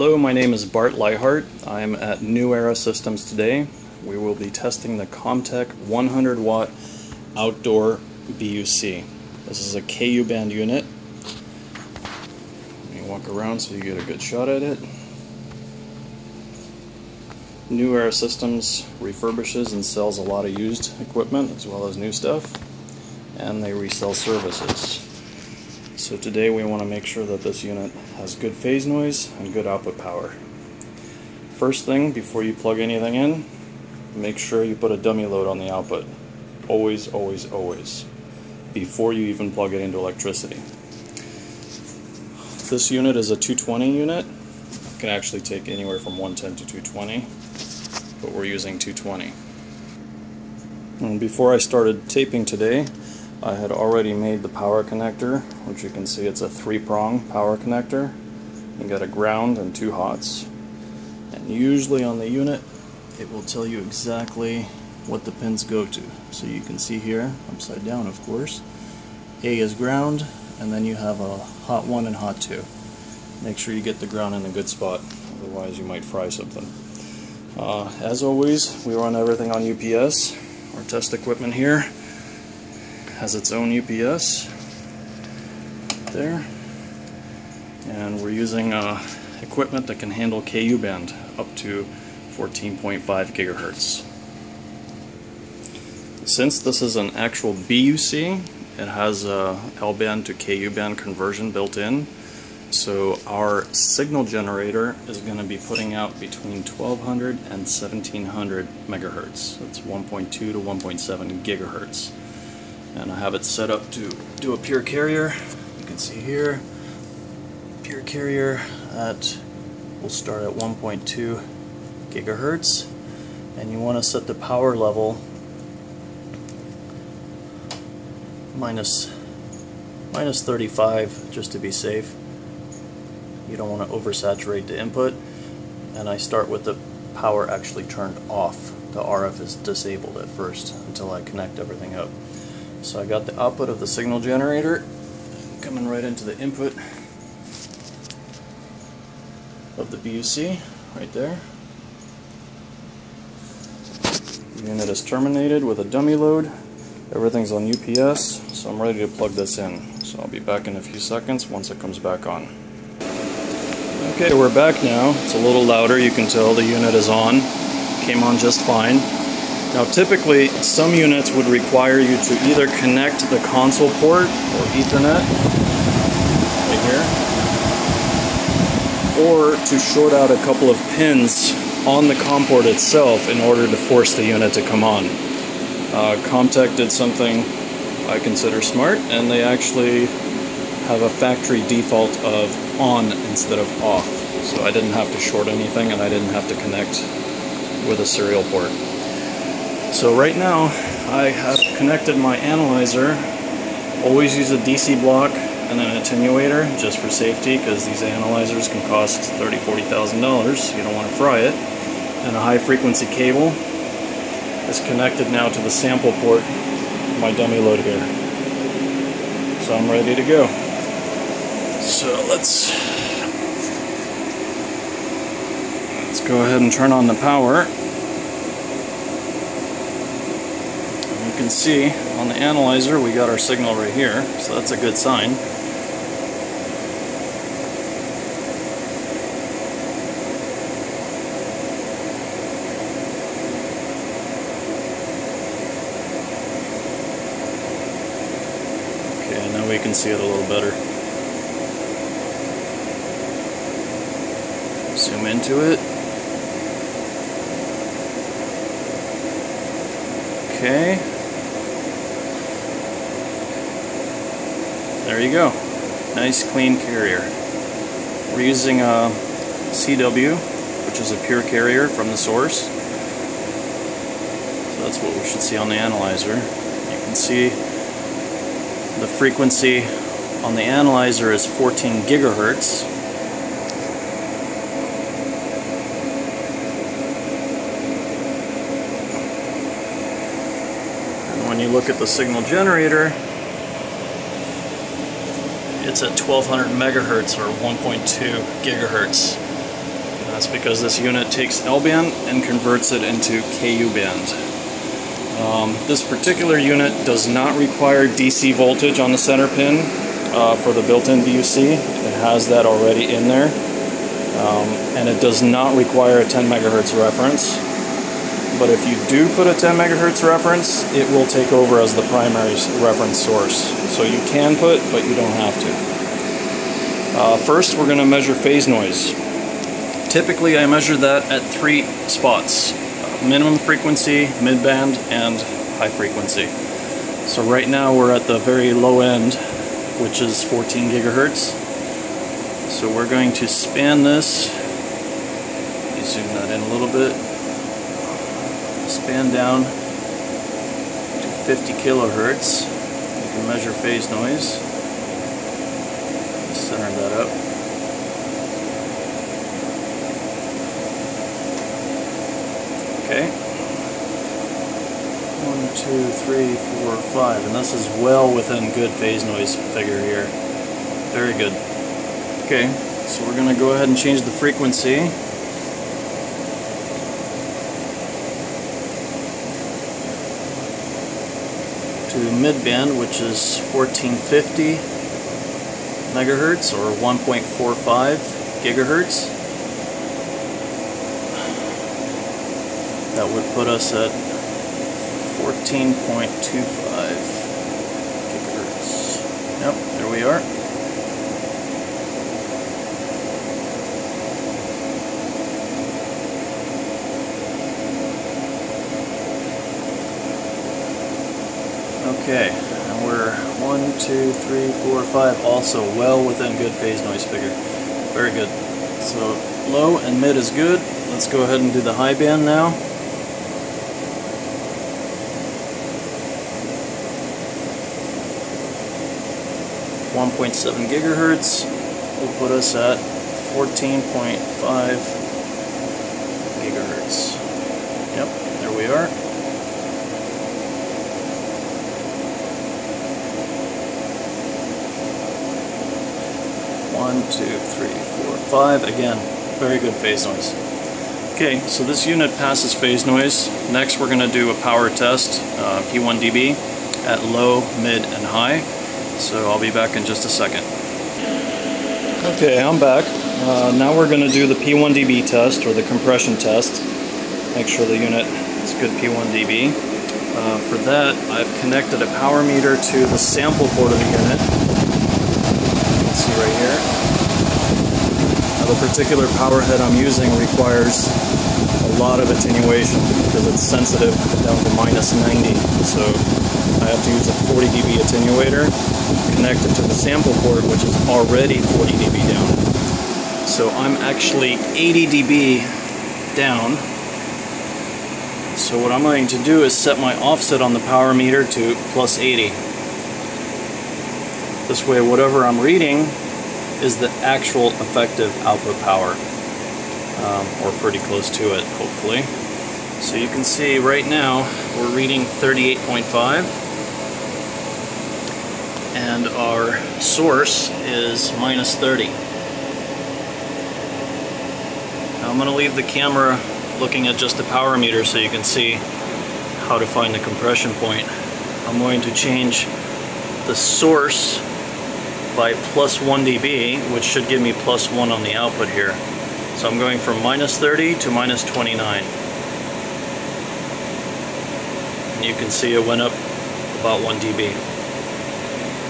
Hello, my name is Bart Leichardt. I'm at New Era Systems today. We will be testing the Comtech 100 watt outdoor BUC. This is a KU band unit. Let me walk around so you get a good shot at it. New Era Systems refurbishes and sells a lot of used equipment as well as new stuff, and they resell services. So today we want to make sure that this unit has good phase noise and good output power. First thing, before you plug anything in, make sure you put a dummy load on the output. Always, always, always. Before you even plug it into electricity. This unit is a 220 unit. It can actually take anywhere from 110 to 220, but we're using 220. And before I started taping today, I had already made the power connector, which you can see it's a 3-prong power connector. You got a ground and 2 hots. And usually on the unit, it will tell you exactly what the pins go to. So you can see here, upside down of course, A is ground, and then you have a hot 1 and hot 2. Make sure you get the ground in a good spot, otherwise you might fry something. As always, we run everything on UPS. Our test equipment here has its own UPS there, and we're using equipment that can handle KU band up to 14.5 gigahertz. Since this is an actual BUC, it has a L band to KU band conversion built in, so our signal generator is going to be putting out between 1200 and 1700 megahertz. That's 1.2 to 1.7 gigahertz. And I have it set up to do a pure carrier. You can see here, pure carrier will start at 1.2 gigahertz, and you want to set the power level minus 35 just to be safe. You don't want to oversaturate the input, and I start with the power actually turned off. The RF is disabled at first until I connect everything up. So I got the output of the signal generator coming right into the input of the BUC right there. The unit is terminated with a dummy load. Everything's on UPS, so I'm ready to plug this in. So I'll be back in a few seconds once it comes back on. Okay, we're back now. It's a little louder. You can tell the unit is on. Came on just fine. Now typically, some units would require you to either connect the console port or Ethernet, right here, or to short out a couple of pins on the COM port itself in order to force the unit to come on. Comtech did something I consider smart, and they actually have a factory default of on instead of off. So I didn't have to short anything, and I didn't have to connect with a serial port. So right now I have connected my analyzer. Always use a DC block and an attenuator just for safety, because these analyzers can cost $30,000 to $40,000. You don't want to fry it. And a high frequency cable is connected now to the sample port of my dummy load here. So I'm ready to go. So let's go ahead and turn on the power. You can see on the analyzer we got our signal right here, so that's a good sign. Okay, now we can see it a little better. Zoom into it. Okay. There you go. Nice clean carrier. We're using a CW, which is a pure carrier from the source. So that's what we should see on the analyzer. You can see the frequency on the analyzer is 14 gigahertz. And when you look at the signal generator, it's at 1200 megahertz or 1.2 gigahertz. That's because this unit takes L band and converts it into KU band. This particular unit does not require DC voltage on the center pin for the built-in BUC. It has that already in there. And it does not require a 10 megahertz reference. But if you do put a 10 megahertz reference, it will take over as the primary reference source. So you can put, but you don't have to. First, we're going to measure phase noise. Typically, I measure that at 3 spots: minimum frequency, mid-band, and high frequency. So right now we're at the very low end, which is 14 gigahertz. So we're going to span this. Let me zoom that in a little bit. Span down to 50 kilohertz. You can measure phase noise. Center that up. Okay. 1, 2, 3, 4, 5, and this is well within good phase noise figure here. Very good. Okay, so we're going to go ahead and change the frequency. To mid-band, which is 1450 megahertz or 1.45 gigahertz. That would put us at 14.25 gigahertz. Yep, there we are. Okay, and we're 1, 2, 3, 4, 5, also well within good phase noise figure. Very good. So low and mid is good. Let's go ahead and do the high band now. .7 gigahertz will put us at 14.5 gigahertz. Yep, there we are. One, 2, 3, 4, 5. Again, very good phase noise. Okay, so this unit passes phase noise. Next, we're going to do a power test, P1 dB, at low, mid, and high. So I'll be back in just a second. Okay, I'm back. Now we're going to do the P1 dB test, or the compression test. Make sure the unit is good P1 dB. For that, I've connected a power meter to the sample port of the unit. You can see right here. Now, the particular power head I'm using requires a lot of attenuation because it's sensitive down to -90. So I have to use a 40 dB attenuator connected to the sample port, which is already 40 dB down. So I'm actually 80 dB down. So what I'm going to do is set my offset on the power meter to +80. This way, whatever I'm reading is the actual effective output power, or pretty close to it, hopefully. So you can see right now we're reading 38.5. And our source is -30. Now I'm going to leave the camera looking at just the power meter so you can see how to find the compression point. I'm going to change the source by +1 dB, which should give me +1 on the output here. So I'm going from -30 to -29. And you can see it went up about 1 dB.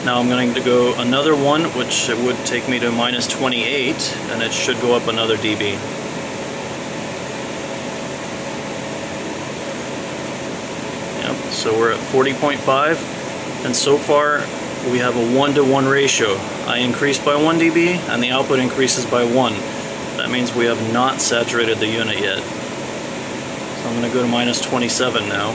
Now I'm going to go another one, which it would take me to -28, and it should go up another dB. Yep, so we're at 40.5, and so far we have a 1-to-1 ratio. I increase by 1 dB, and the output increases by 1. That means we have not saturated the unit yet. So I'm going to go to -27 now.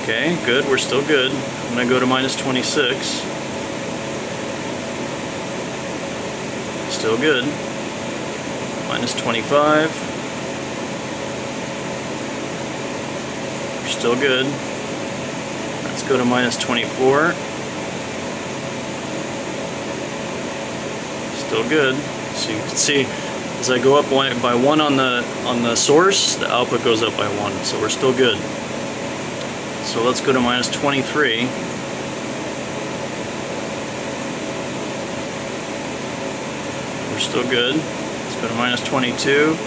Okay, good, we're still good. I'm going to go to -26. Still good. -25. We're still good. Let's go to -24. Still good. So you can see as I go up by 1 on the source, the output goes up by 1. So we're still good. So let's go to minus 23. We're still good. Let's go to minus 22.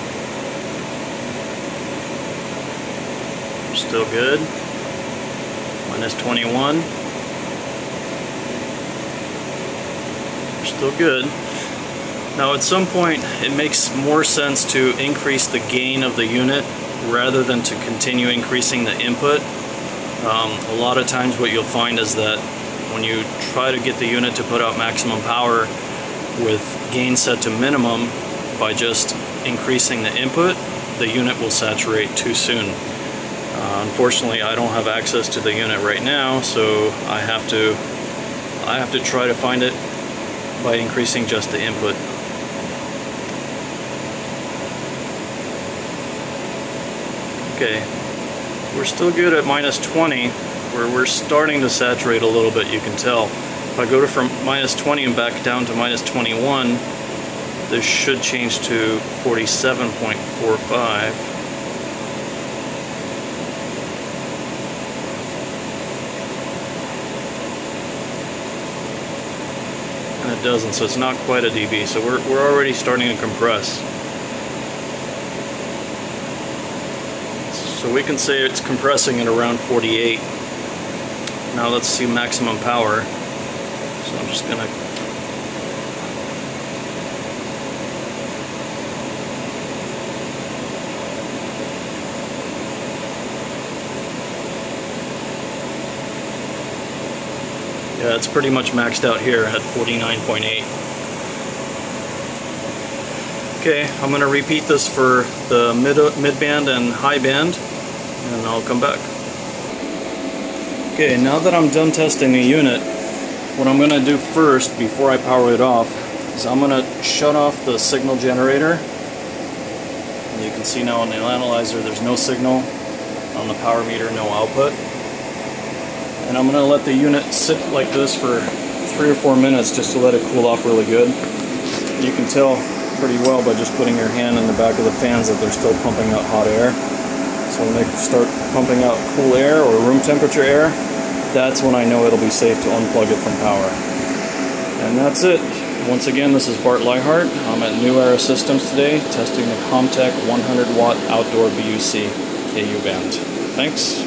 We're still good. Minus 21. We're still good. Now at some point it makes more sense to increase the gain of the unit rather than to continue increasing the input. A lot of times what you'll find is that when you try to get the unit to put out maximum power with gain set to minimum by just increasing the input, the unit will saturate too soon. Unfortunately, I don't have access to the unit right now, so I have to try to find it by increasing just the input. Okay, we're still good at minus 20, where we're starting to saturate a little bit, you can tell. If I go from minus 20 and back down to minus 21, this should change to 47.45. And it doesn't, so it's not quite a dB, so we're already starting to compress. So we can say it's compressing at around 48. Now let's see maximum power. So I'm just gonna yeah, it's pretty much maxed out here at 49.8. Okay, I'm going to repeat this for the mid-band and high band, and I'll come back. Okay, now that I'm done testing the unit, what I'm going to do first, before I power it off, is I'm going to shut off the signal generator. And you can see now on the analyzer there's no signal, on the power meter no output. And I'm going to let the unit sit like this for 3 or 4 minutes just to let it cool off really good. You can tell pretty well by just putting your hand in the back of the fans that they're still pumping out hot air. So when they start pumping out cool air or room temperature air, that's when I know it'll be safe to unplug it from power. And that's it. Once again, this is Bart Leichardt. I'm at New Era Systems today, testing the Comtech 100 watt outdoor BUC KU band. Thanks.